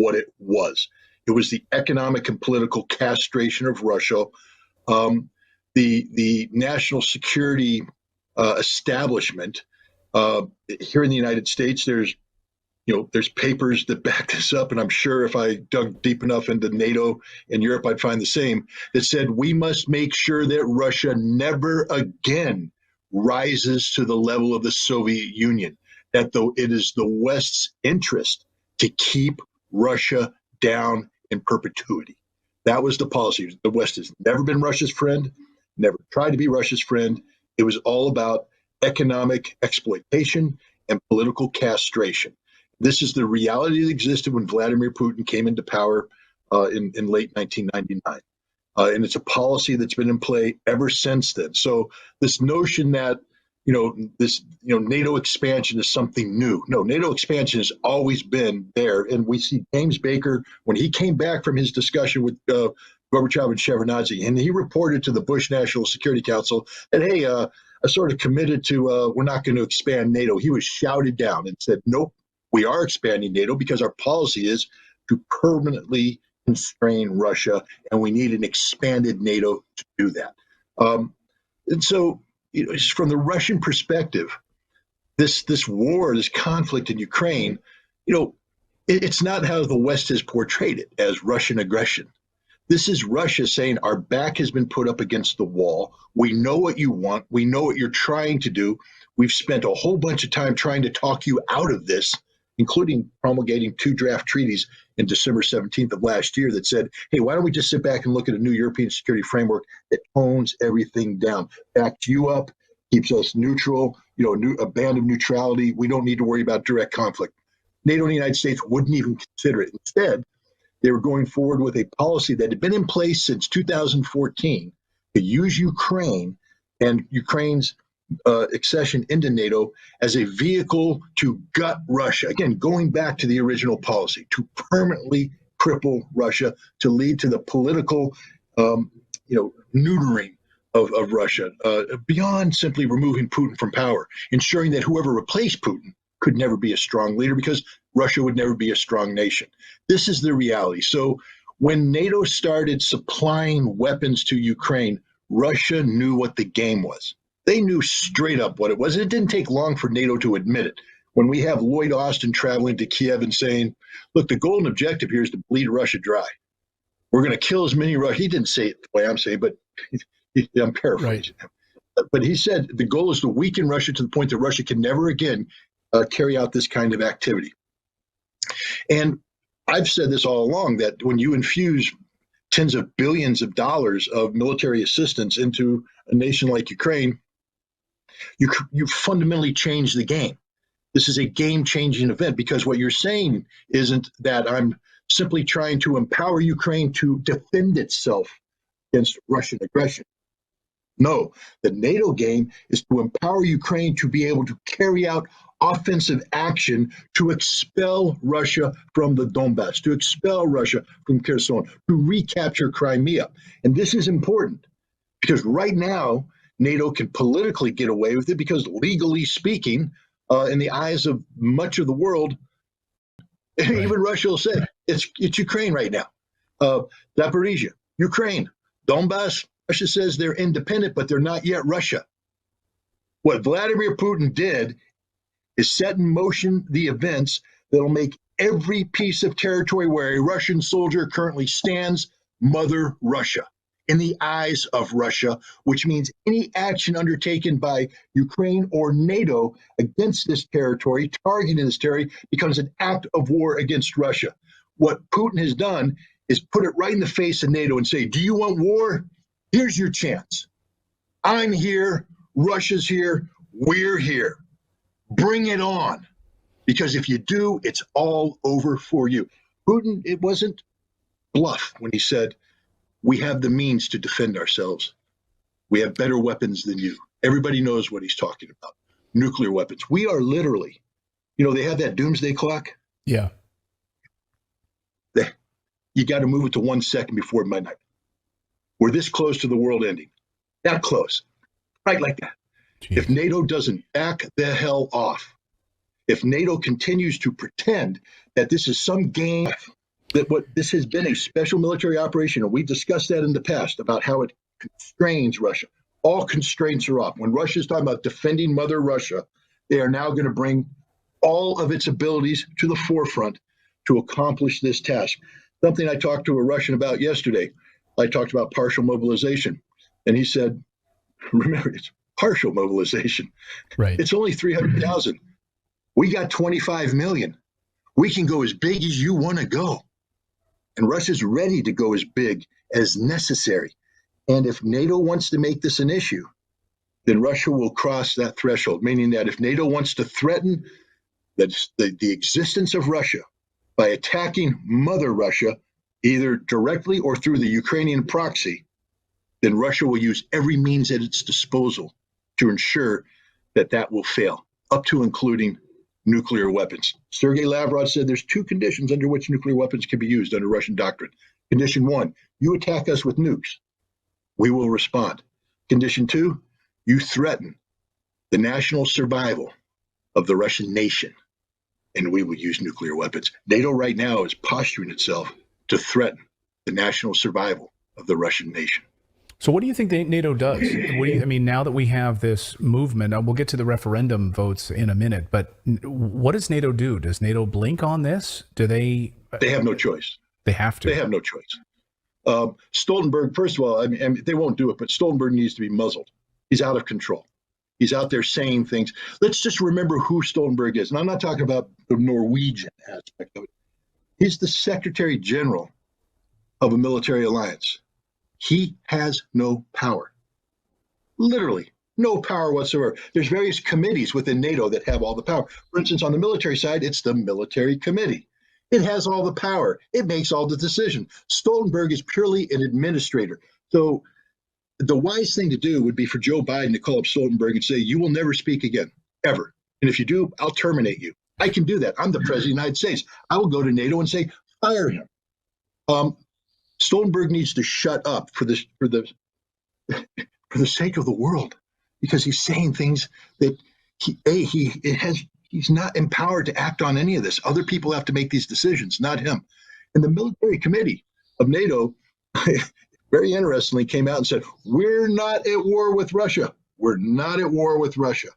what it was. It was the economic and political castration of Russia. The national security establishment here in the United States. There's papers that back this up, and I'm sure if I dug deep enough into NATO and Europe, I'd find the same, that said we must make sure that Russia never again rises to the level of the Soviet Union, that though it is the West's interest to keep Russia down in perpetuity. That was the policy. The West has never been Russia's friend, never tried to be Russia's friend. It was all about economic exploitation and political castration. This is the reality that existed when Vladimir Putin came into power in late 1999. And it's a policy that's been in play ever since then. So this notion that, NATO expansion is something new. No, NATO expansion has always been there. And we see James Baker, when he came back from his discussion with Gorbachev and Shevardnadze, and he reported to the Bush National Security Council that, hey, I sort of committed to, we're not going to expand NATO. He was shouted down and said, nope, we are expanding NATO because our policy is to permanently constrain Russia, and we need an expanded NATO to do that. And so, from the Russian perspective, this war, this conflict in Ukraine, it's not how the West has portrayed it as Russian aggression. This is Russia saying our back has been put up against the wall. We know what you want. We know what you're trying to do. We've spent a whole bunch of time trying to talk you out of this, including promulgating 2 draft treaties in December 17th of last year that said, hey, why don't we just sit back and look at a new European security framework that tones everything down, backs you up, keeps us neutral, a band of neutrality. We don't need to worry about direct conflict. NATO and the United States wouldn't even consider it. Instead, they were going forward with a policy that had been in place since 2014 to use Ukraine and Ukraine's accession into NATO as a vehicle to gut Russia. Again, going back to the original policy, to permanently cripple Russia, to lead to the political, neutering of Russia, beyond simply removing Putin from power, ensuring that whoever replaced Putin could never be a strong leader because Russia would never be a strong nation. This is the reality. So when NATO started supplying weapons to Ukraine, Russia knew what the game was. They knew straight up what it was. It didn't take long for NATO to admit it. When we have Lloyd Austin traveling to Kiev and saying, look, the golden objective here is to bleed Russia dry. We're going to kill as many Russians. He didn't say it the way I'm saying, but I'm paraphrasing him. But he said the goal is to weaken Russia to the point that Russia can never again carry out this kind of activity. And I've said this all along, that when you infuse tens of billions of dollars of military assistance into a nation like Ukraine, you fundamentally change the game. This is a game-changing event because what you're saying isn't that I'm simply trying to empower Ukraine to defend itself against Russian aggression. No, the NATO game is to empower Ukraine to be able to carry out offensive action to expel Russia from the Donbass, to expel Russia from Kherson, to recapture Crimea. And this is important because right now, NATO can politically get away with it because legally speaking, in the eyes of much of the world, right. Even Russia will say, it's Ukraine right now. Zaporizhia, Ukraine, Donbass, Russia says they're independent, but they're not yet Russia. What Vladimir Putin did is set in motion the events that will make every piece of territory where a Russian soldier currently stands Mother Russia in the eyes of Russia, which means any action undertaken by Ukraine or NATO against this territory, targeting this territory, becomes an act of war against Russia. What Putin has done is put it right in the face of NATO and say, do you want war? Here's your chance. I'm here. Russia's here. We're here. Bring it on. Because if you do, it's all over for you. Putin, it wasn't bluff when he said, we have the means to defend ourselves. We have better weapons than you. Everybody knows what he's talking about. Nuclear weapons. We are literally, they have that doomsday clock. Yeah. You got to move it to 1 second before midnight. We're this close to the world ending. That close. Right like that. Jeez. If NATO doesn't back the hell off, if NATO continues to pretend that this is some game that what this has been a special military operation, and we discussed that in the past about how it constrains Russia. All constraints are off. When Russia is talking about defending Mother Russia, they are now going to bring all of its abilities to the forefront to accomplish this task. Something I talked to a Russian about yesterday. I talked about partial mobilization, and he said, remember, it's partial mobilization. Right. It's only 300,000. We got 25 million. We can go as big as you want to go. And Russia's ready to go as big as necessary. And if NATO wants to make this an issue, then Russia will cross that threshold, meaning that if NATO wants to threaten the existence of Russia by attacking Mother Russia, either directly or through the Ukrainian proxy, then Russia will use every means at its disposal to ensure that that will fail, up to including nuclear weapons. Sergei Lavrov said there's two conditions under which nuclear weapons can be used under Russian doctrine. Condition one, you attack us with nukes. We will respond. Condition two, you threaten the national survival of the Russian nation, and we will use nuclear weapons. NATO right now is posturing itself to threaten the national survival of the Russian nation. So what do you think NATO does? Now that we have this movement, we'll get to the referendum votes in a minute, but what does NATO do? Does NATO blink on this? Do they? They have no choice. They have to. They have no choice. Stoltenberg, first of all, they won't do it, but Stoltenberg needs to be muzzled. He's out of control. He's out there saying things. Let's just remember who Stoltenberg is. And I'm not talking about the Norwegian aspect of it. He's the Secretary General of a military alliance. He has no power. Literally, no power whatsoever. There's various committees within NATO that have all the power. For instance, on the military side, it's the military committee. It has all the power. It makes all the decisions. Stoltenberg is purely an administrator. So the wise thing to do would be for Joe Biden to call up Stoltenberg and say, you will never speak again, ever. And if you do, I'll terminate you. I can do that. I'm the president of the United States. I will go to NATO and say, fire him. Stoltenberg needs to shut up for the sake of the world, because he's saying things that he's not empowered to act on any of this. Other people have to make these decisions, not him. And the military committee of NATO, very interestingly, came out and said, we're not at war with Russia. We're not at war with Russia.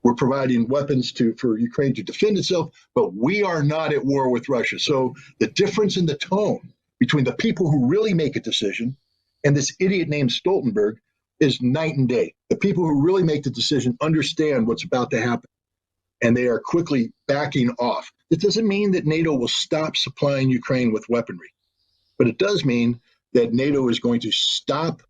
We're providing weapons for Ukraine to defend itself, but we are not at war with Russia. So the difference in the tone between the people who really make a decision and this idiot named Stoltenberg is night and day. The people who really make the decision understand what's about to happen, and they are quickly backing off. It doesn't mean that NATO will stop supplying Ukraine with weaponry, but it does mean that NATO is going to stop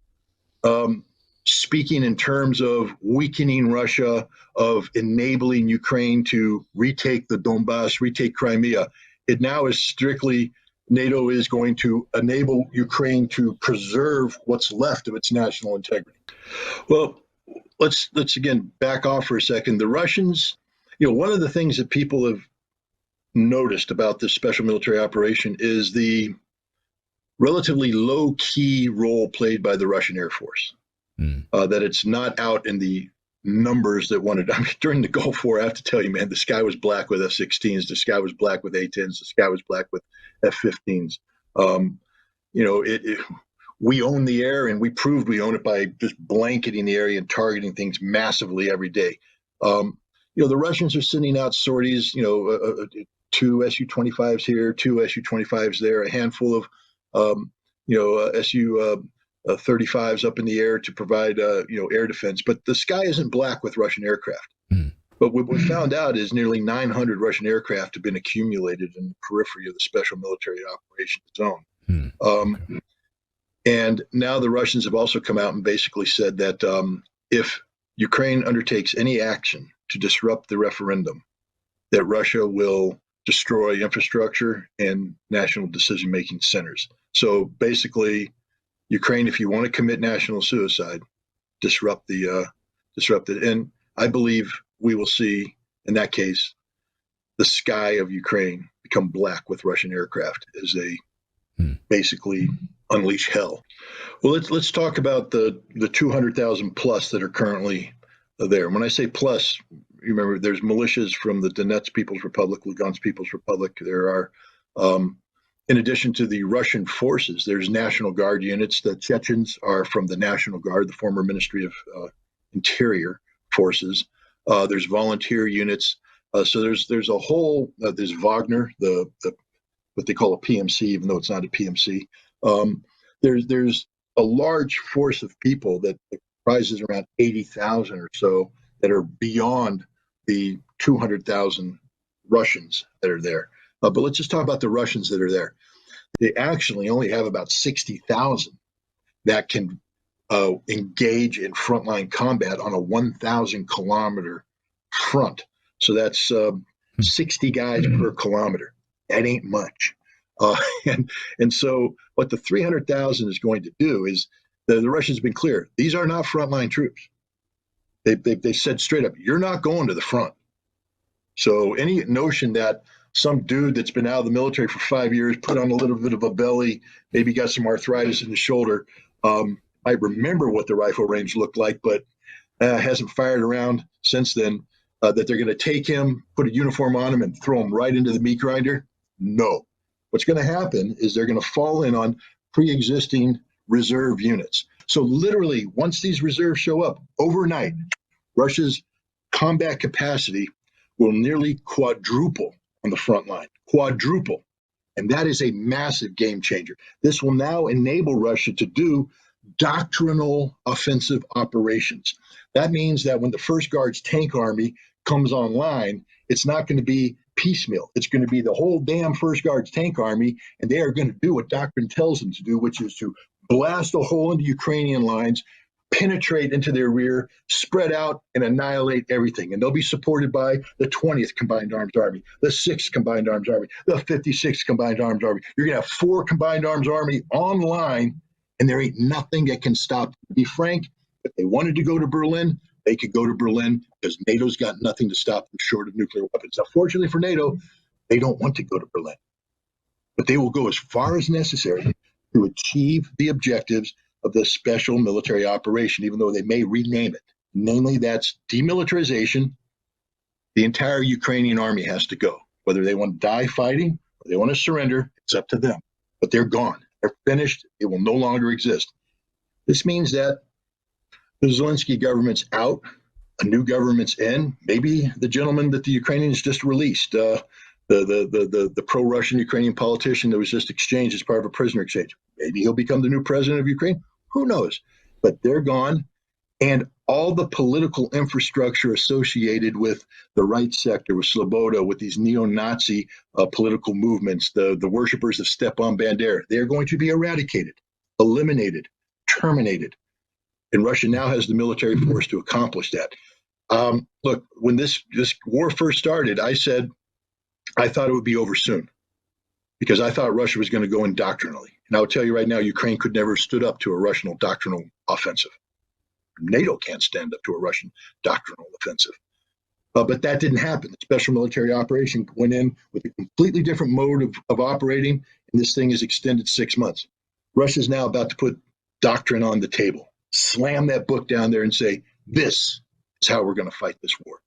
speaking in terms of weakening Russia, of enabling Ukraine to retake the Donbass, retake Crimea. It now is strictly NATO is going to enable Ukraine to preserve what's left of its national integrity. Well, let's again back off for a second. The Russians, one of the things that people have noticed about this special military operation is the relatively low-key role played by the Russian Air Force. That it's not out in the numbers that wanted. During the Gulf War, I have to tell you, man, the sky was black with F-16s, the sky was black with A-10s, the sky was black with F-15s. We own the air, and we proved we own it by just blanketing the area and targeting things massively every day. The Russians are sending out sorties, two Su-25s here, two Su-25s there, a handful of, Su-35s up in the air to provide, air defense. But the sky isn't black with Russian aircraft. But what we found out is nearly 900 Russian aircraft have been accumulated in the periphery of the special military operations zone. And now the Russians have also come out and basically said that if Ukraine undertakes any action to disrupt the referendum, that Russia will destroy infrastructure and national decision-making centers. So basically, Ukraine, if you want to commit national suicide, disrupt it. And I believe we will see, in that case, the sky of Ukraine become black with Russian aircraft as they basically unleash hell. Well, let's talk about the 200,000 plus that are currently there. When I say plus, remember there's militias from the Donetsk People's Republic, Lugansk People's Republic. There are in addition to the Russian forces, there's National Guard units. The Chechens are from the National Guard, the former Ministry of Interior forces. There's volunteer units. So there's a whole there's Wagner, the what they call a PMC, even though it's not a PMC. There's a large force of people that comprises around 80,000 or so that are beyond the 200,000 Russians that are there. But let's just talk about the Russians that are there. They actually only have about 60,000 that can engage in frontline combat on a 1,000 kilometer front. So that's 60 guys per kilometer. That ain't much. And so what the 300,000 is going to do is the Russians have been clear. These are not frontline troops. They said straight up, you're not going to the front. So any notion that some dude that's been out of the military for 5 years, put on a little bit of a belly, maybe got some arthritis in the shoulder, I remember what the rifle range looked like, but hasn't fired around since then, that they're going to take him, put a uniform on him, and throw him right into the meat grinder? No. What's going to happen is they're going to fall in on pre-existing reserve units. So literally, once these reserves show up overnight, Russia's combat capacity will nearly quadruple on the front line. Quadruple. And that is a massive game changer. This will now enable Russia to do doctrinal offensive operations. That means that when the First Guards Tank Army comes online, it's not going to be piecemeal. It's going to be the whole damn First Guards Tank Army, and they are going to do what doctrine tells them to do, which is to blast a hole into Ukrainian lines, penetrate into their rear, spread out, and annihilate everything. And they'll be supported by the 20th Combined Arms Army, the 6th Combined Arms Army, the 56th Combined Arms Army. You're going to have 4 Combined Arms Army online, and there ain't nothing that can stop them. To be frank, if they wanted to go to Berlin, they could go to Berlin because NATO's got nothing to stop them short of nuclear weapons. Now, fortunately for NATO, they don't want to go to Berlin, but they will go as far as necessary to achieve the objectives of the special military operation, even though they may rename it. Namely, that's demilitarization. The entire Ukrainian army has to go. Whether they want to die fighting or they want to surrender, it's up to them. But they're gone. They're finished. It will no longer exist. This means that the Zelensky government's out, a new government's in. Maybe the gentleman that the Ukrainians just released, the pro-Russian Ukrainian politician that was just exchanged as part of a prisoner exchange. Maybe he'll become the new president of Ukraine. Who knows? But they're gone. And all the political infrastructure associated with the right sector, with Sloboda, with these neo-Nazi political movements, the worshippers of Stepan Bandera, they're going to be eradicated, eliminated, terminated. And Russia now has the military force to accomplish that. Look, when this war first started, I said I thought it would be over soon because I thought Russia was going to go in doctrinally. And I'll tell you right now, Ukraine could never have stood up to a Russian doctrinal offensive. NATO can't stand up to a Russian doctrinal offensive. But that didn't happen. The special military operation went in with a completely different mode of operating, and this thing is extended 6 months. Russia's now about to put doctrine on the table, slam that book down there and say, this is how we're going to fight this war.